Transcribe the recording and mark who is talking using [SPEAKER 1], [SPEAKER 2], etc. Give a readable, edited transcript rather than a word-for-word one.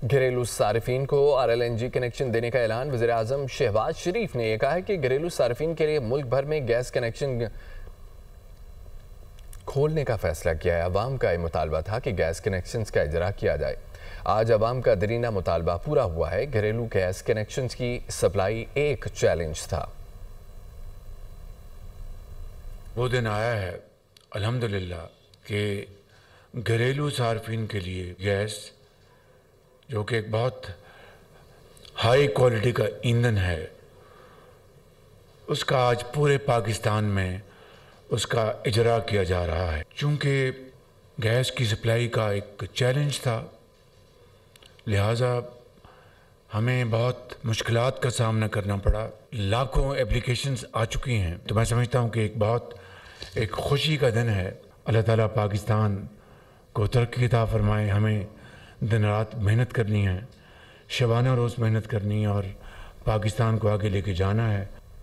[SPEAKER 1] घरेलू सार्फिन को RLNG connection देने का ऐलान। वज़ीर-ए-आज़म शहबाज शरीफ ने यह कहा है कि घरेलू सार्फिन के लिए मुल्क भर में गैस कनेक्शन खोलने का फैसला किया है। अवाम का ये मुतालबा था कि गैस कनेक्शंस का इजरा किया जाए। आज अवाम का दरीना मुतालबा पूरा हुआ है। घरेलू गैस कनेक्शंस की सप्लाई एक चैलेंज था।
[SPEAKER 2] वो दिन आया है अल्हम्दुलिल्लाह कि घरेलू सार्फिन के लिए गैस, जो कि एक बहुत हाई क्वालिटी का ईंधन है, उसका आज पूरे पाकिस्तान में उसका इजरा किया जा रहा है। चूँकि गैस की सप्लाई का एक चैलेंज था, लिहाजा हमें बहुत मुश्किलात का सामना करना पड़ा। लाखों एप्लीकेशंस आ चुकी हैं, तो मैं समझता हूँ कि एक खुशी का दिन है। अल्लाह ताला पाकिस्तान को तरक्की अता फरमाए। हमें दिन रात मेहनत करनी है, शबाना रोज़ मेहनत करनी है और पाकिस्तान को आगे लेके जाना है।